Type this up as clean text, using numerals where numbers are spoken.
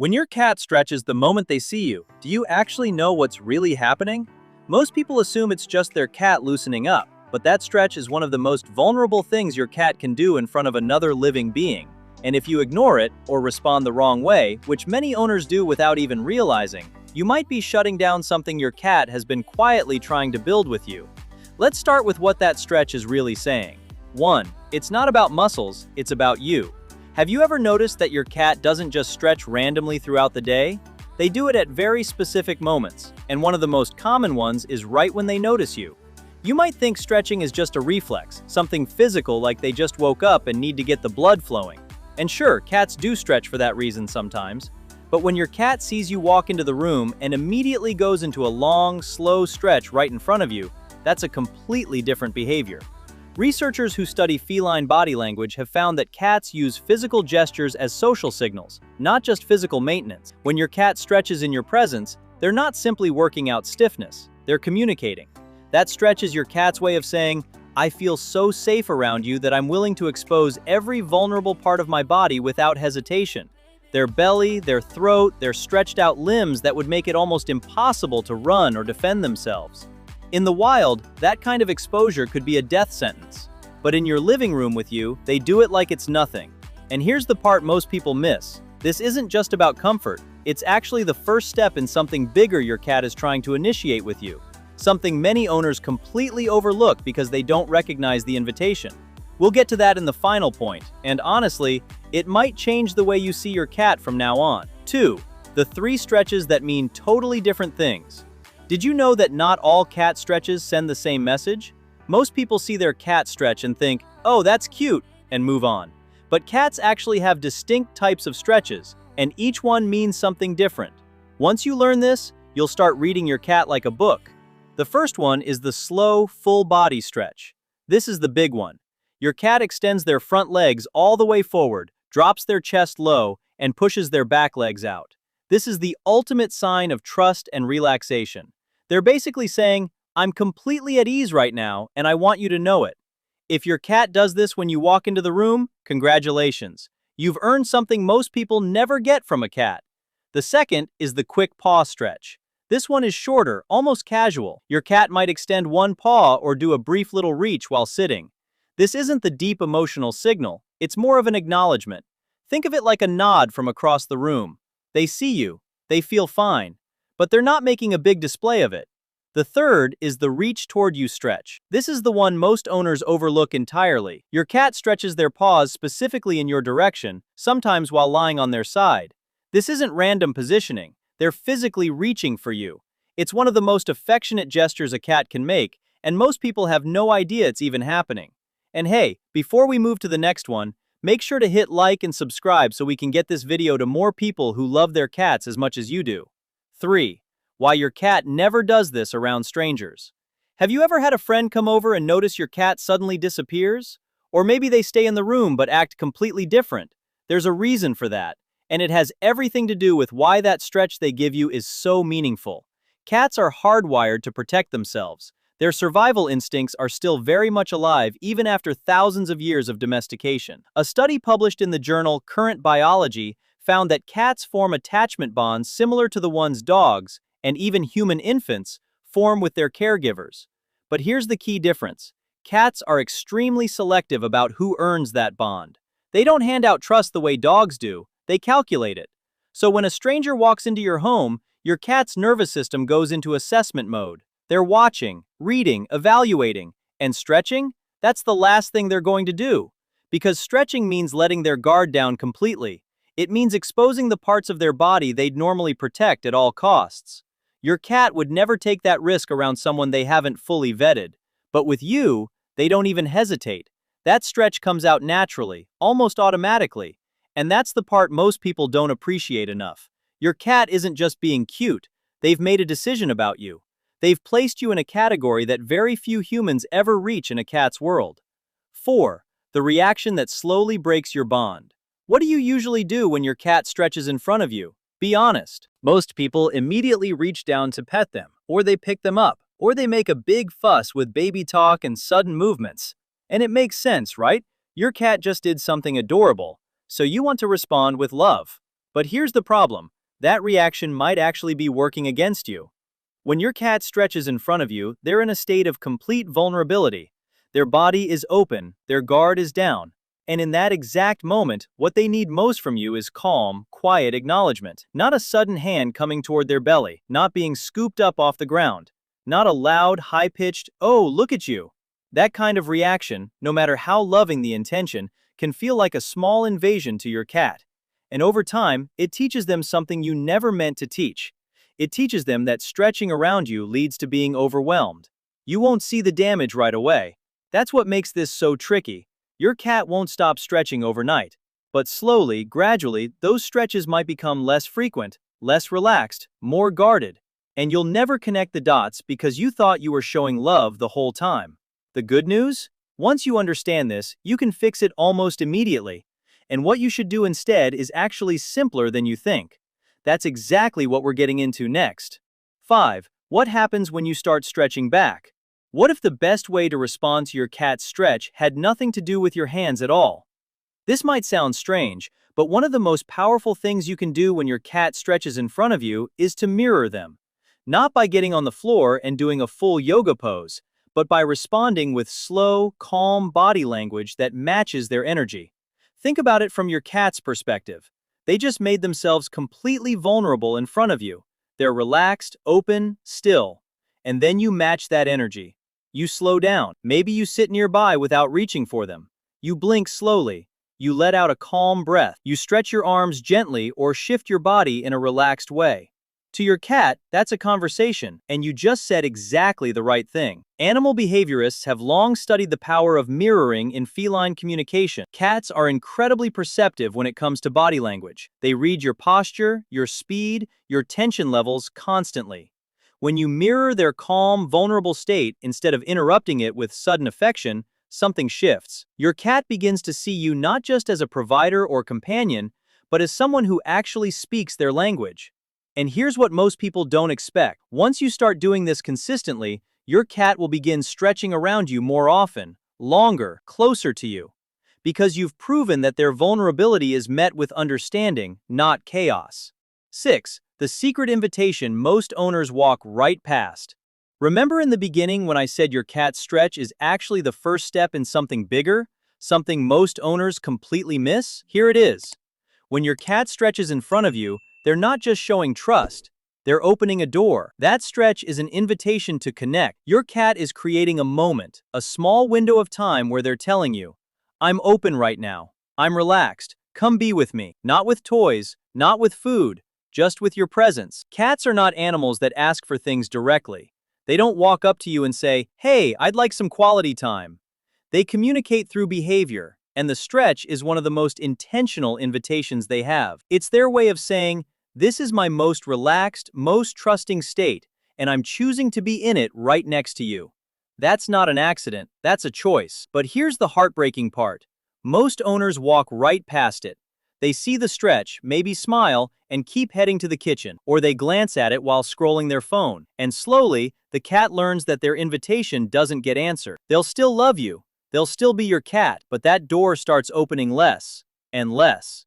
When your cat stretches the moment they see you, do you actually know what's really happening? Most people assume it's just their cat loosening up, but that stretch is one of the most vulnerable things your cat can do in front of another living being. And if you ignore it or respond the wrong way, which many owners do without even realizing, you might be shutting down something your cat has been quietly trying to build with you. Let's start with what that stretch is really saying. 1. It's not about muscles, it's about you. Have you ever noticed that your cat doesn't just stretch randomly throughout the day? They do it at very specific moments, and one of the most common ones is right when they notice you. You might think stretching is just a reflex, something physical like they just woke up and need to get the blood flowing. And sure, cats do stretch for that reason sometimes. But when your cat sees you walk into the room and immediately goes into a long, slow stretch right in front of you, that's a completely different behavior. Researchers who study feline body language have found that cats use physical gestures as social signals, not just physical maintenance. When your cat stretches in your presence, they're not simply working out stiffness, they're communicating. That stretch is your cat's way of saying, "I feel so safe around you that I'm willing to expose every vulnerable part of my body without hesitation." Their belly, their throat, their stretched out limbs that would make it almost impossible to run or defend themselves. In the wild, that kind of exposure could be a death sentence. But in your living room with you, they do it like it's nothing. And here's the part most people miss. This isn't just about comfort, it's actually the first step in something bigger your cat is trying to initiate with you. Something many owners completely overlook because they don't recognize the invitation. We'll get to that in the final point, and honestly, it might change the way you see your cat from now on. 2. The 3 stretches that mean totally different things. Did you know that not all cat stretches send the same message? Most people see their cat stretch and think, "Oh, that's cute," and move on. But cats actually have distinct types of stretches, and each one means something different. Once you learn this, you'll start reading your cat like a book. The first one is the slow, full body stretch. This is the big one. Your cat extends their front legs all the way forward, drops their chest low, and pushes their back legs out. This is the ultimate sign of trust and relaxation. They're basically saying, "I'm completely at ease right now, and I want you to know it." If your cat does this when you walk into the room, congratulations. You've earned something most people never get from a cat. The second is the quick paw stretch. This one is shorter, almost casual. Your cat might extend one paw or do a brief little reach while sitting. This isn't the deep emotional signal, it's more of an acknowledgement. Think of it like a nod from across the room. They see you, they feel fine, but they're not making a big display of it. The third is the reach toward you stretch. This is the one most owners overlook entirely. Your cat stretches their paws specifically in your direction, sometimes while lying on their side. This isn't random positioning, they're physically reaching for you. It's one of the most affectionate gestures a cat can make, and most people have no idea it's even happening. And hey, before we move to the next one, make sure to hit like and subscribe so we can get this video to more people who love their cats as much as you do. 3. Why your cat never does this around strangers. Have you ever had a friend come over and notice your cat suddenly disappears? Or maybe they stay in the room but act completely different. There's a reason for that, and it has everything to do with why that stretch they give you is so meaningful. Cats are hardwired to protect themselves. Their survival instincts are still very much alive even after thousands of years of domestication. A study published in the journal Current Biology found that cats form attachment bonds similar to the ones dogs, and even human infants, form with their caregivers. But here's the key difference. Cats are extremely selective about who earns that bond. They don't hand out trust the way dogs do, they calculate it. So when a stranger walks into your home, your cat's nervous system goes into assessment mode. They're watching, reading, evaluating, and stretching? That's the last thing they're going to do. Because stretching means letting their guard down completely. It means exposing the parts of their body they'd normally protect at all costs. Your cat would never take that risk around someone they haven't fully vetted. But with you, they don't even hesitate. That stretch comes out naturally, almost automatically. And that's the part most people don't appreciate enough. Your cat isn't just being cute. They've made a decision about you. They've placed you in a category that very few humans ever reach in a cat's world. 4. The reaction that slowly breaks your bond. What do you usually do when your cat stretches in front of you? Be honest. Most people immediately reach down to pet them, or they pick them up, or they make a big fuss with baby talk and sudden movements. And it makes sense, right? Your cat just did something adorable, so you want to respond with love. But here's the problem. That reaction might actually be working against you. When your cat stretches in front of you, they're in a state of complete vulnerability. Their body is open, their guard is down. And in that exact moment, what they need most from you is calm, quiet acknowledgement. Not a sudden hand coming toward their belly, not being scooped up off the ground. Not a loud, high-pitched, "Oh, look at you." That kind of reaction, no matter how loving the intention, can feel like a small invasion to your cat. And over time, it teaches them something you never meant to teach. It teaches them that stretching around you leads to being overwhelmed. You won't see the damage right away. That's what makes this so tricky. Your cat won't stop stretching overnight. But slowly, gradually, those stretches might become less frequent, less relaxed, more guarded. And you'll never connect the dots because you thought you were showing love the whole time. The good news? Once you understand this, you can fix it almost immediately. And what you should do instead is actually simpler than you think. That's exactly what we're getting into next. 5. What happens when you start stretching back? What if the best way to respond to your cat's stretch had nothing to do with your hands at all? This might sound strange, but one of the most powerful things you can do when your cat stretches in front of you is to mirror them. Not by getting on the floor and doing a full yoga pose, but by responding with slow, calm body language that matches their energy. Think about it from your cat's perspective. They just made themselves completely vulnerable in front of you. They're relaxed, open, still. And then you match that energy. You slow down. Maybe you sit nearby without reaching for them. You blink slowly. You let out a calm breath. You stretch your arms gently or shift your body in a relaxed way. To your cat, that's a conversation, and you just said exactly the right thing. Animal behaviorists have long studied the power of mirroring in feline communication. Cats are incredibly perceptive when it comes to body language. They read your posture, your speed, your tension levels constantly. When you mirror their calm, vulnerable state instead of interrupting it with sudden affection, something shifts. Your cat begins to see you not just as a provider or companion, but as someone who actually speaks their language. And here's what most people don't expect. Once you start doing this consistently, your cat will begin stretching around you more often, longer, closer to you. Because you've proven that their vulnerability is met with understanding, not chaos. 6. The secret invitation most owners walk right past. Remember in the beginning when I said your cat's stretch is actually the first step in something bigger? Something most owners completely miss? Here it is. When your cat stretches in front of you, they're not just showing trust. They're opening a door. That stretch is an invitation to connect. Your cat is creating a moment, a small window of time where they're telling you, "I'm open right now. I'm relaxed. Come be with me." Not with toys, not with food, just with your presence. Cats are not animals that ask for things directly. They don't walk up to you and say, "Hey, I'd like some quality time." They communicate through behavior, and the stretch is one of the most intentional invitations they have. It's their way of saying, "This is my most relaxed, most trusting state, and I'm choosing to be in it right next to you." That's not an accident, that's a choice. But here's the heartbreaking part. Most owners walk right past it. They see the stretch, maybe smile, and keep heading to the kitchen, or they glance at it while scrolling their phone. And slowly, the cat learns that their invitation doesn't get answered. They'll still love you. They'll still be your cat, but that door starts opening less and less.